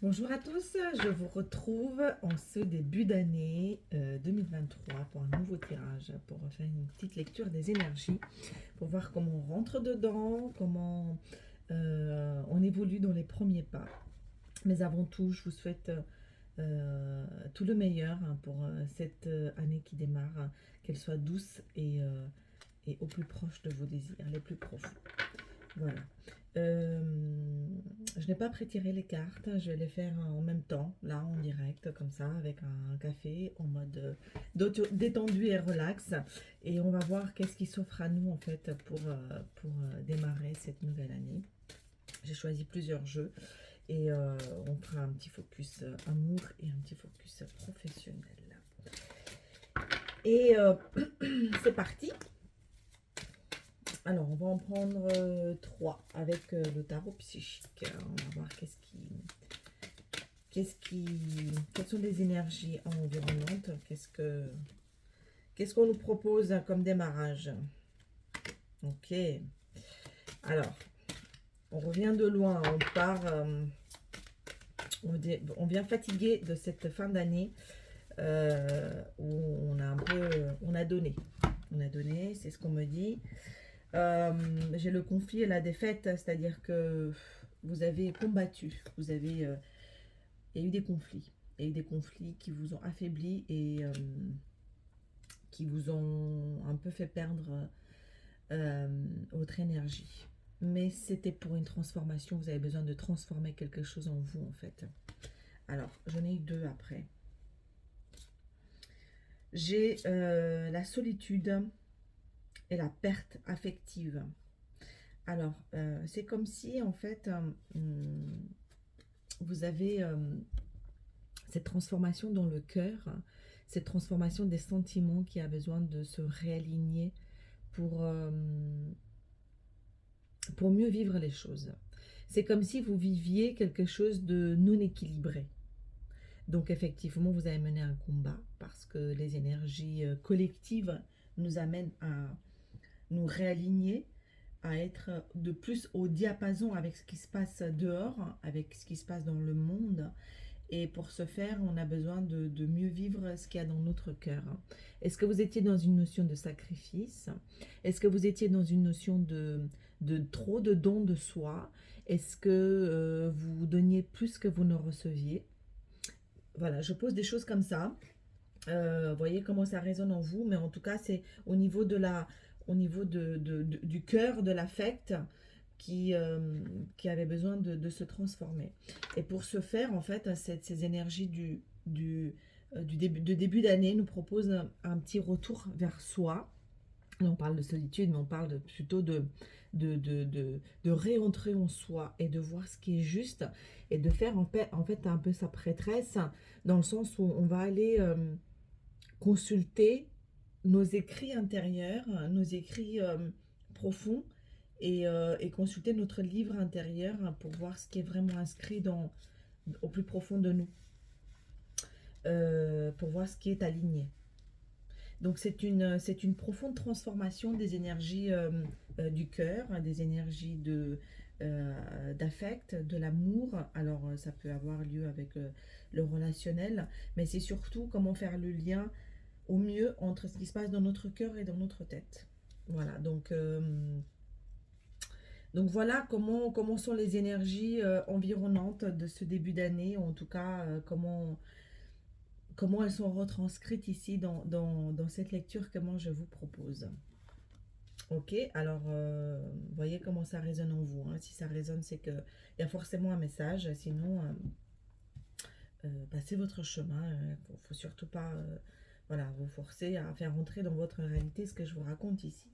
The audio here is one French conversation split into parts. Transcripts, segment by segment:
Bonjour à tous, je vous retrouve en ce début d'année 2023 pour un nouveau tirage, pour faire une petite lecture des énergies, pour voir comment on rentre dedans, comment on évolue dans les premiers pas. Mais avant tout, je vous souhaite tout le meilleur pour cette année qui démarre, qu'elle soit douce et au plus proche de vos désirs, les plus profonds. Voilà. Je n'ai pas prétiré les cartes, je vais les faire en même temps, là en direct, comme ça, avec un café, en mode détendu et relax. Et on va voir qu'est-ce qui s'offre à nous en fait pour démarrer cette nouvelle année. J'ai choisi plusieurs jeux et on fera un petit focus amour et un petit focus professionnel. Et c'est parti. Alors, on va en prendre 3 avec le tarot psychique. On va voir quelles sont les énergies environnantes. Qu'est-ce qu'on nous propose comme démarrage? Ok. Alors, on revient de loin. On part. On vient fatigué de cette fin d'année où on a donné. On a donné, c'est ce qu'on me dit. J'ai le conflit et la défaite, c'est-à-dire que vous avez combattu, il y a eu des conflits. Il y a eu des conflits qui vous ont affaibli et qui vous ont un peu fait perdre votre énergie. Mais c'était pour une transformation, vous avez besoin de transformer quelque chose en vous en fait. Alors, j'en ai eu 2 après. J'ai la solitude et la perte affective. Alors, c'est comme si, en fait, vous avez cette transformation dans le cœur, cette transformation des sentiments qui a besoin de se réaligner pour mieux vivre les choses. C'est comme si vous viviez quelque chose de non équilibré. Donc, effectivement, vous avez mené un combat parce que les énergies collectives nous amènent à nous réaligner, à être de plus au diapason avec ce qui se passe dehors, avec ce qui se passe dans le monde. Et pour ce faire, on a besoin de mieux vivre ce qu'il y a dans notre cœur. Est-ce que vous étiez dans une notion de sacrifice? Est-ce que vous étiez dans une notion de trop de dons de soi? Est-ce que vous donniez plus que vous ne receviez? Voilà, je pose des choses comme ça. Voyez comment ça résonne en vous, mais en tout cas, c'est au niveau du cœur, de l'affect qui avait besoin de se transformer. Et pour ce faire, en fait, ces énergies de début d'année nous proposent un petit retour vers soi. Là, on parle de solitude, mais on parle plutôt de réentrer en soi et de voir ce qui est juste et de faire en fait un peu sa prêtresse, dans le sens où on va aller consulter nos écrits intérieurs, nos écrits profonds et consulter notre livre intérieur pour voir ce qui est vraiment inscrit au plus profond de nous, pour voir ce qui est aligné. Donc c'est une profonde transformation des énergies du cœur, des énergies d'affect, de l'amour. Alors ça peut avoir lieu avec le relationnel, mais c'est surtout comment faire le lien au mieux entre ce qui se passe dans notre cœur et dans notre tête. Voilà, donc voilà comment sont les énergies environnantes de ce début d'année, en tout cas comment elles sont retranscrites ici dans cette lecture que moi je vous propose. Ok, alors voyez comment ça résonne en vous. Hein. Si ça résonne, c'est qu'il y a forcément un message, sinon passez votre chemin. Il ne faut surtout pas voilà, vous forcer à faire entrer dans votre réalité ce que je vous raconte ici.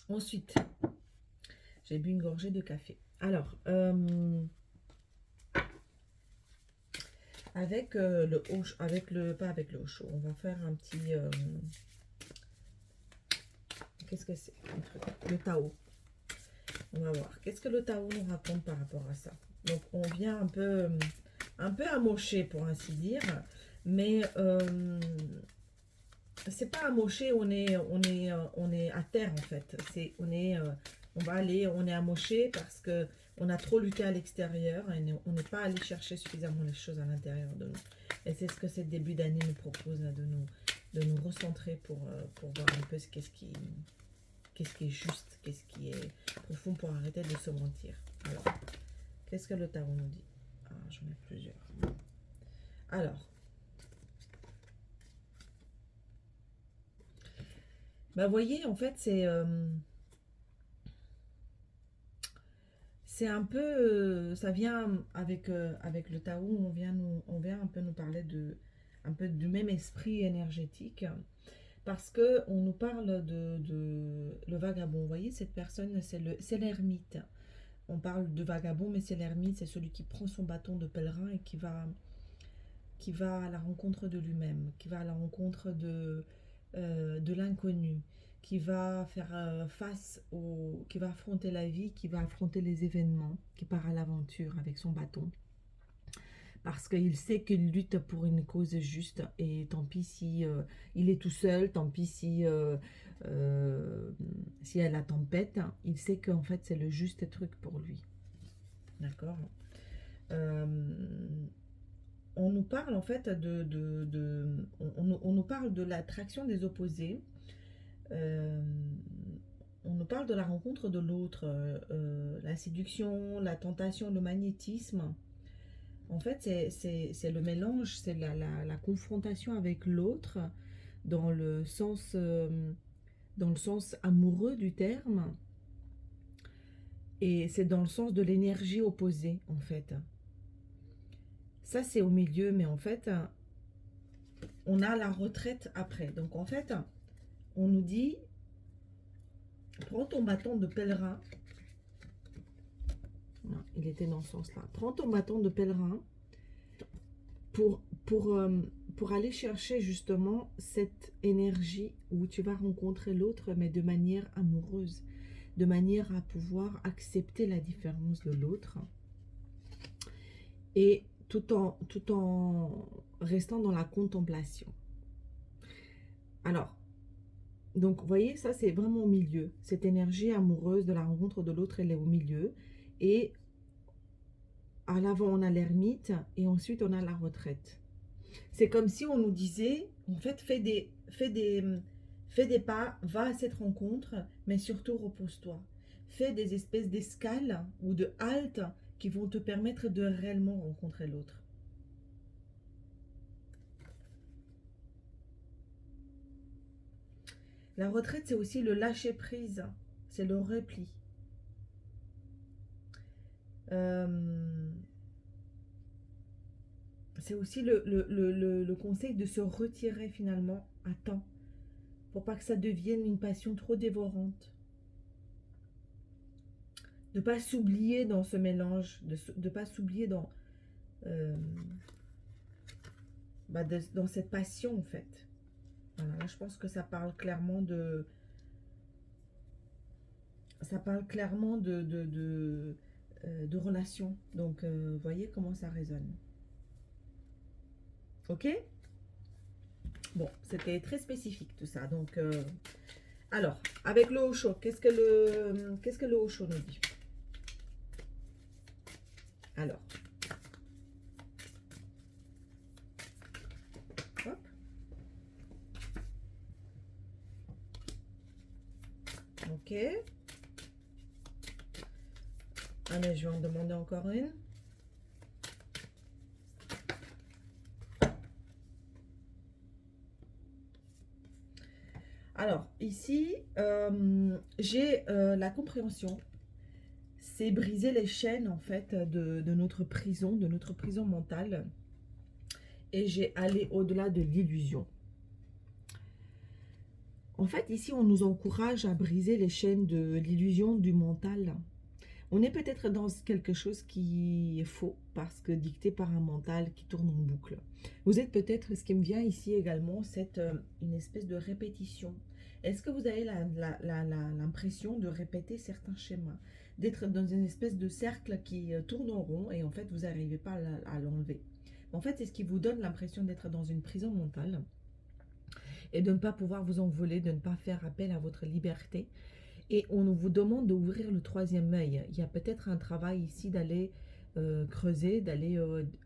Ensuite, j'ai bu une gorgée de café. Alors, avec le haut, pas avec le haut chaud, on va faire un petit, qu'est-ce que c'est? Le Tao. On va voir. Qu'est-ce que le Tao nous raconte par rapport à ça? Donc, on vient un peu amoché, pour ainsi dire, mais c'est pas amoché, on est à terre en fait. On est On est amoché parce que on a trop lutté à l'extérieur et on n'est pas allé chercher suffisamment les choses à l'intérieur de nous. Et c'est ce que ce début d'année nous propose, là, de nous recentrer pour voir un peu qu'est-ce qui est juste, qu'est-ce qui est profond pour arrêter de se mentir. Alors, qu'est-ce que le tarot nous dit? Ah, j'en ai plusieurs. Alors, bah, voyez, en fait, c'est un peu, ça vient avec le Tao, on vient un peu nous parler un peu du même esprit énergétique, parce que on nous parle de le vagabond. Vous voyez, cette personne, c'est l'ermite. On parle de vagabond, mais c'est l'ermite, c'est celui qui prend son bâton de pèlerin et qui va à la rencontre de lui-même, qui va à la rencontre de l'inconnu, qui va faire qui va affronter la vie, qui va affronter les événements, qui part à l'aventure avec son bâton. Parce qu'il sait qu'il lutte pour une cause juste, et tant pis si il est tout seul, tant pis si elle la tempête, il sait qu'en fait c'est le juste truc pour lui. D'accord. euh, on nous parle en fait on nous parle de l'attraction des opposés. Euh, on nous parle de la rencontre de l'autre, la séduction, la tentation, le magnétisme. En fait, c'est le mélange, c'est la confrontation avec l'autre dans dans le sens amoureux du terme. Et c'est dans le sens de l'énergie opposée, en fait. Ça, c'est au milieu, mais en fait, on a la retraite après. Donc, en fait, on nous dit, prends ton bâton de pèlerin. Non, il était dans ce sens-là. Prends ton bâton de pèlerin pour, pour aller chercher justement cette énergie où tu vas rencontrer l'autre, mais de manière amoureuse, de manière à pouvoir accepter la différence de l'autre. Et tout en restant dans la contemplation. Alors, donc, vous voyez, ça, c'est vraiment au milieu. Cette énergie amoureuse de la rencontre de l'autre, elle est au milieu. Et à l'avant, on a l'ermite et ensuite, on a la retraite. C'est comme si on nous disait, en fait, fais des pas, va à cette rencontre, mais surtout repose-toi. Fais des espèces d'escales ou de haltes qui vont te permettre de réellement rencontrer l'autre. La retraite, c'est aussi le lâcher-prise, c'est le repli. C'est aussi le conseil de se retirer finalement à temps, pour pas que ça devienne une passion trop dévorante. De ne pas s'oublier dans ce mélange, de ne pas s'oublier euh, dans cette passion en fait. Voilà, là je pense que ça parle clairement de relation. Donc voyez comment ça résonne. Ok? Bon, c'était très spécifique tout ça. Donc, alors, avec le Osho, qu'est-ce que le Osho nous dit? Alors, hop. Ok. Allez, je vais en demander encore une. Alors, ici, j'ai la compréhension. C'est briser les chaînes, en fait, de notre prison mentale. Et j'ai allé au-delà de l'illusion. En fait, ici, on nous encourage à briser les chaînes de l'illusion du mental. On est peut-être dans quelque chose qui est faux, parce que dicté par un mental qui tourne en boucle. Vous êtes peut-être, ce qui me vient ici également, c'est une espèce de répétition. Est-ce que vous avez l'impression de répéter certains schémas, d'être dans une espèce de cercle qui tourne en rond et en fait vous n'arrivez pas à l'enlever? En fait, c'est ce qui vous donne l'impression d'être dans une prison mentale et de ne pas pouvoir vous envoler, de ne pas faire appel à votre liberté. Et on vous demande d'ouvrir le troisième œil. Il y a peut-être un travail ici d'aller creuser, d'aller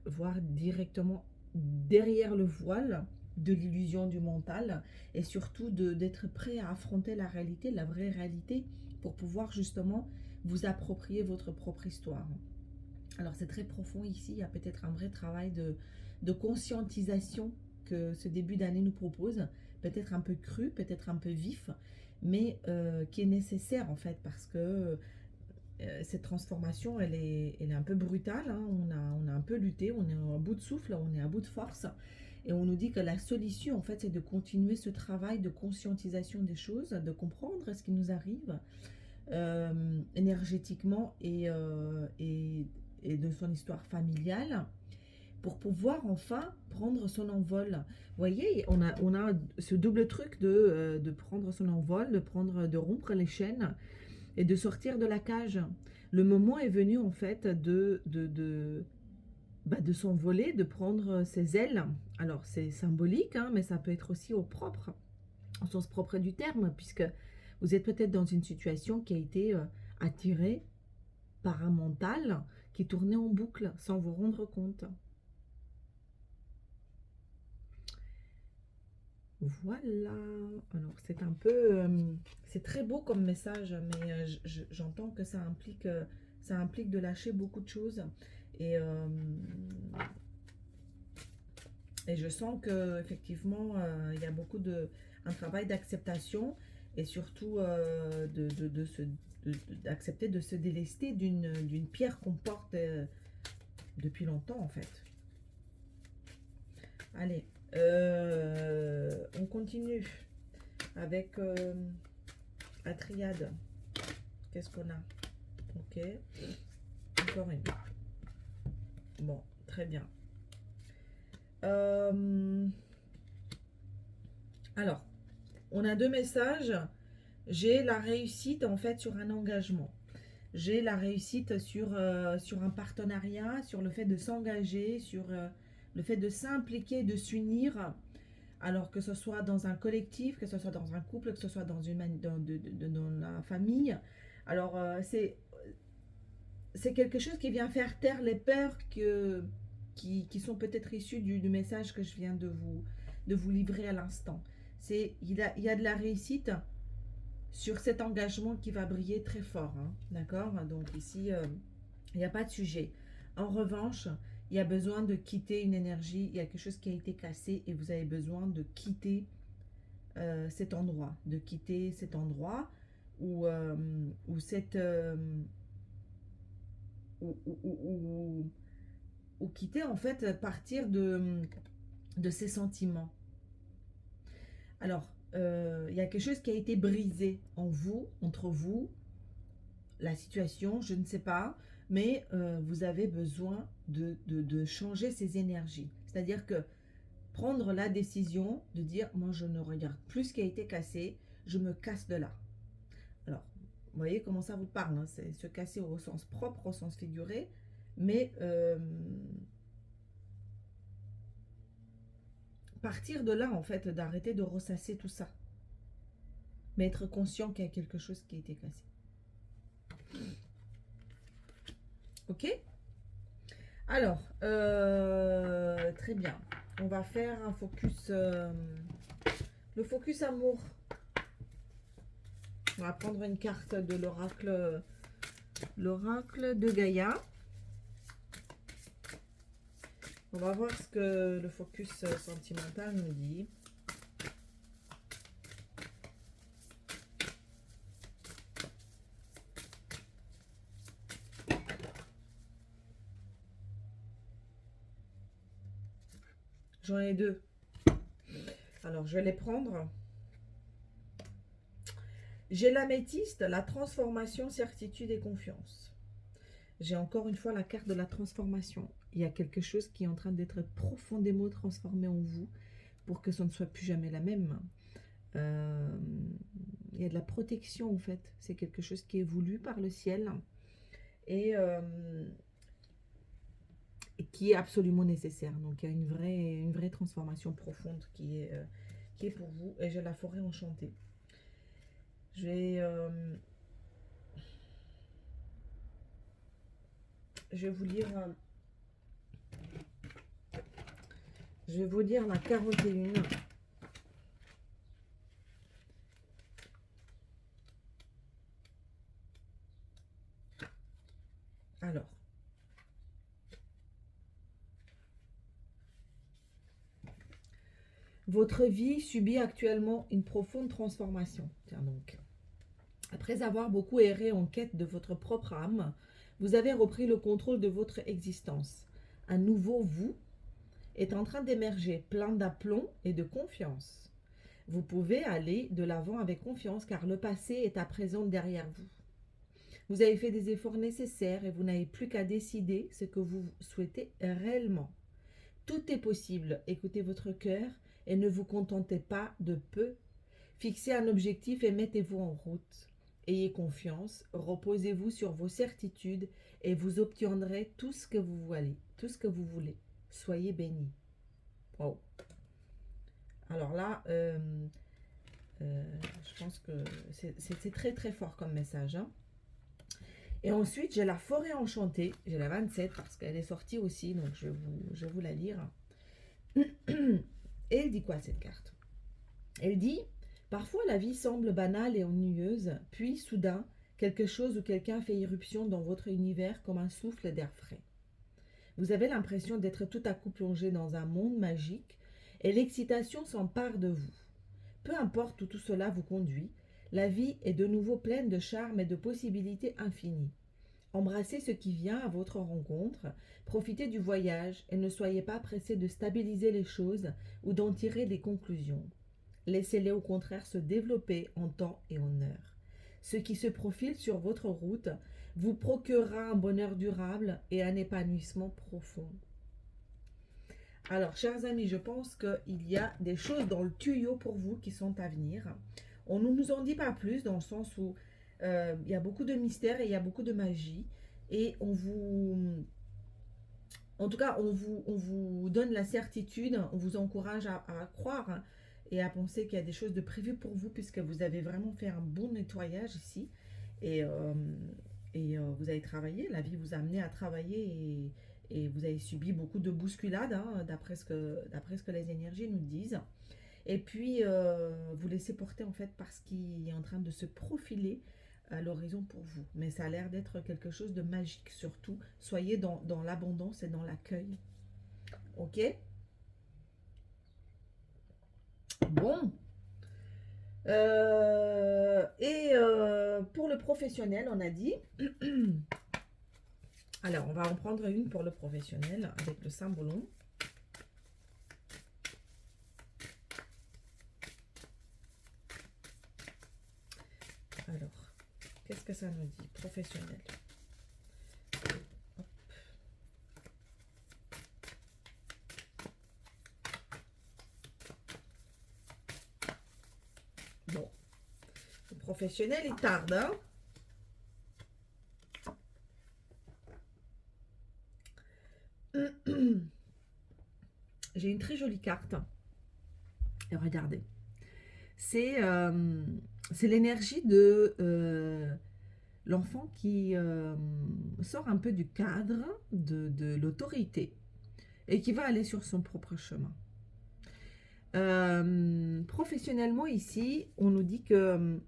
voir directement derrière le voile de l'illusion du mental et surtout d'être prêt à affronter la réalité, la vraie réalité, pour pouvoir justement vous approprier votre propre histoire. Alors c'est très profond ici, il y a peut-être un vrai travail de conscientisation que ce début d'année nous propose, peut-être un peu cru, peut-être un peu vif, mais qui est nécessaire en fait parce que cette transformation, elle est un peu brutale, hein. On a un peu lutté, on est à bout de souffle, on est à bout de force. Et on nous dit que la solution, en fait, c'est de continuer ce travail de conscientisation des choses, de comprendre ce qui nous arrive énergétiquement et de son histoire familiale pour pouvoir enfin prendre son envol. Vous voyez, on a ce double truc de prendre son envol, de rompre les chaînes et de sortir de la cage. Le moment est venu en fait de s'envoler, de prendre ses ailes. Alors c'est symbolique, hein, mais ça peut être aussi au propre, au sens propre du terme, puisque vous êtes peut-être dans une situation qui a été attirée par un mental qui tournait en boucle sans vous rendre compte. Voilà, alors c'est un peu, c'est très beau comme message, mais j'entends que ça implique de lâcher beaucoup de choses. Et, euh, et je sens que effectivement, il y a beaucoup un travail d'acceptation et surtout d'accepter de se délester d'une pierre qu'on porte depuis longtemps en fait. Allez, on continue avec la triade. Qu'est-ce qu'on a? Ok, encore une. Bon, très bien. Alors, on a deux messages. J'ai la réussite en fait sur un engagement. J'ai la réussite sur un partenariat, sur le fait de s'engager, sur le fait de s'impliquer, de s'unir. Alors que ce soit dans un collectif, que ce soit dans un couple, que ce soit dans dans la famille. Alors c'est quelque chose qui vient faire taire les peurs qui sont peut-être issues du message que je viens de vous livrer à l'instant. Il y a de la réussite sur cet engagement qui va briller très fort. Hein, d'accord? Donc ici, il n'y a pas de sujet. En revanche, il y a besoin de quitter une énergie, il y a quelque chose qui a été cassé et vous avez besoin de quitter cet endroit. De quitter cet endroit où cette... ou quitter en fait, partir de ces sentiments. Alors, il y a quelque chose qui a été brisé en vous, entre vous, la situation, je ne sais pas, mais vous avez besoin de changer ces énergies. C'est-à-dire que prendre la décision de dire, moi je ne regarde plus ce qui a été cassé, je me casse de là. Alors, vous voyez comment ça vous parle, hein, c'est se casser au sens propre, au sens figuré, mais partir de là, en fait, d'arrêter de ressasser tout ça. Mais être conscient qu'il y a quelque chose qui a été cassé. Ok? Alors, très bien. On va faire un focus, le focus amour. On va prendre une carte de l'oracle de Gaïa. On va voir ce que le focus sentimental nous dit. J'en ai deux. Alors, je vais les prendre. J'ai l'améthyste, la transformation, certitude et confiance. J'ai encore une fois la carte de la transformation. Il y a quelque chose qui est en train d'être profondément transformé en vous pour que ça ne soit plus jamais la même. Il y a de la protection en fait. C'est quelque chose qui est voulu par le ciel et qui est absolument nécessaire. Donc il y a une vraie transformation profonde qui est pour vous. Et j'ai la forêt enchantée. Je vais, je vais vous lire, je vais vous lire la 41. Alors, votre vie subit actuellement une profonde transformation. Tiens donc. Après avoir beaucoup erré en quête de votre propre âme, vous avez repris le contrôle de votre existence. Un nouveau vous est en train d'émerger, plein d'aplomb et de confiance. Vous pouvez aller de l'avant avec confiance car le passé est à présent derrière vous. Vous avez fait des efforts nécessaires et vous n'avez plus qu'à décider ce que vous souhaitez réellement. Tout est possible, écoutez votre cœur et ne vous contentez pas de peu. Fixez un objectif et mettez-vous en route. Ayez confiance, reposez-vous sur vos certitudes et vous obtiendrez tout ce que vous voulez. Tout ce que vous voulez. Soyez bénis. Wow. Alors là, je pense que c'est très très fort comme message. Hein. Et ensuite, j'ai la forêt enchantée. J'ai la 27 parce qu'elle est sortie aussi, donc je vais vous la lire. Et elle dit quoi cette carte? Elle dit, parfois la vie semble banale et ennuyeuse, puis soudain, quelque chose ou quelqu'un fait irruption dans votre univers comme un souffle d'air frais. Vous avez l'impression d'être tout à coup plongé dans un monde magique et l'excitation s'empare de vous. Peu importe où tout cela vous conduit, la vie est de nouveau pleine de charme et de possibilités infinies. Embrassez ce qui vient à votre rencontre, profitez du voyage et ne soyez pas pressé de stabiliser les choses ou d'en tirer des conclusions. Laissez-les au contraire se développer en temps et en heure. Ce qui se profile sur votre route vous procurera un bonheur durable et un épanouissement profond. Alors, chers amis, je pense qu'il y a des choses dans le tuyau pour vous qui sont à venir. On ne nous en dit pas plus dans le sens où il y a beaucoup de mystères et il y a beaucoup de magie. Et on vous... En tout cas, on vous donne la certitude, on vous encourage à croire hein, et à penser qu'il y a des choses de prévues pour vous puisque vous avez vraiment fait un bon nettoyage ici. Et, vous avez travaillé, la vie vous a amené à travailler et vous avez subi beaucoup de bousculades hein, d'après ce que les énergies nous disent. Et puis, vous laissez porter en fait par ce qui est en train de se profiler à l'horizon pour vous. Mais ça a l'air d'être quelque chose de magique surtout. Soyez dans l'abondance et dans l'accueil. Ok? Bon. Pour le professionnel, on a dit. Alors, on va en prendre une pour le professionnel avec le symbolon. Alors, qu'est-ce que ça nous dit? Professionnel. Hop. Bon, le professionnel, il tarde, hein? J'ai une très jolie carte. Et regardez. C'est l'énergie de l'enfant qui sort un peu du cadre de l'autorité et qui va aller sur son propre chemin. Professionnellement, ici, on nous dit que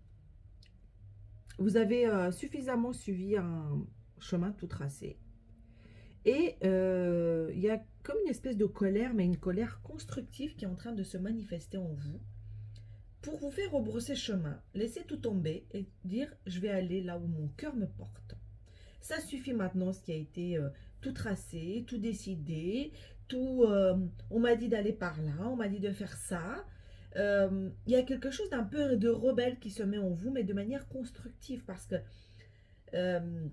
vous avez suffisamment suivi un chemin tout tracé. Et il y a comme une espèce de colère, mais une colère constructive qui est en train de se manifester en vous pour vous faire rebrousser chemin. Laissez tout tomber et dire je vais aller là où mon cœur me porte. Ça suffit maintenant ce qui a été tout tracé, tout décidé, tout. On m'a dit d'aller par là, on m'a dit de faire ça. Il y a quelque chose d'un peu de rebelle qui se met en vous, mais de manière constructive parce que euh,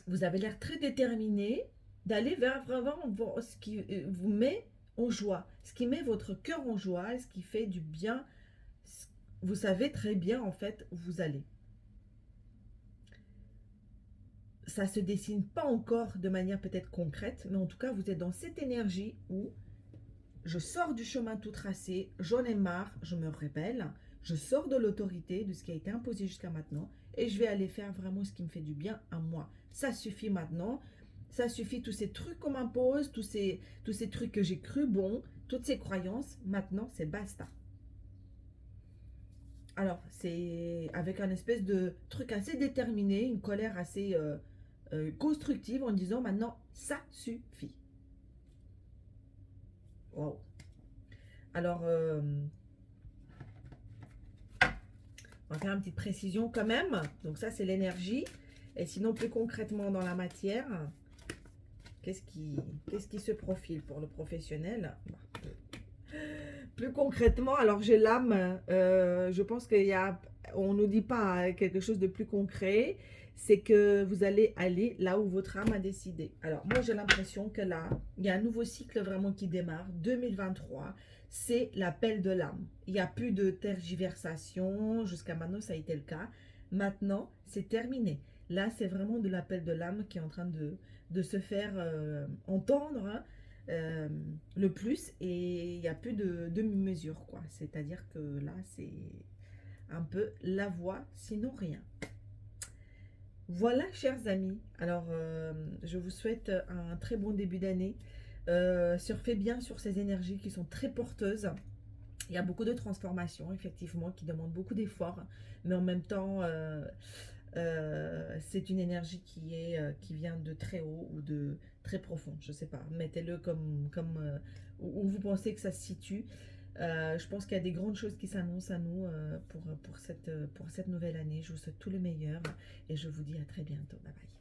vous avez l'air très déterminé d'aller vers vraiment ce qui vous met en joie, ce qui met votre cœur en joie, ce qui fait du bien. Vous savez très bien en fait où vous allez. Ça se dessine pas encore de manière peut-être concrète, mais en tout cas vous êtes dans cette énergie où je sors du chemin tout tracé, j'en ai marre, je me rebelle, je sors de l'autorité, de ce qui a été imposé jusqu'à maintenant, et je vais aller faire vraiment ce qui me fait du bien à moi. Ça suffit maintenant, ça suffit tous ces trucs qu'on m'impose, tous ces trucs que j'ai cru bons, toutes ces croyances, maintenant c'est basta. Alors, c'est avec un espèce de truc assez déterminé, une colère assez constructive en disant maintenant ça suffit. Wow. Alors, on va faire une petite précision quand même. Donc ça, c'est l'énergie. Et sinon, plus concrètement dans la matière, qu'est-ce qui se profile pour le professionnel? Plus concrètement, alors j'ai l'âme. Je pense on nous dit pas quelque chose de plus concret. C'est que vous allez aller là où votre âme a décidé. Alors moi, j'ai l'impression que là, il y a un nouveau cycle vraiment qui démarre. 2023, c'est l'appel de l'âme. Il n'y a plus de tergiversation. Jusqu'à maintenant, ça a été le cas. Maintenant, c'est terminé. Là, c'est vraiment de l'appel de l'âme qui est en train de se faire entendre, hein, euh, le plus, et il n'y a plus de demi-mesure, quoi. C'est-à-dire que là, c'est un peu la voie, sinon rien. Voilà, chers amis. Alors, je vous souhaite un très bon début d'année. Surfez bien sur ces énergies qui sont très porteuses. Il y a beaucoup de transformations, effectivement, qui demandent beaucoup d'efforts, mais en même temps, c'est une énergie qui vient de très haut ou de très profond, je ne sais pas. Mettez-le comme où vous pensez que ça se situe. Je pense qu'il y a des grandes choses qui s'annoncent à nous pour cette nouvelle année. Je vous souhaite tout le meilleur et je vous dis à très bientôt. Bye bye.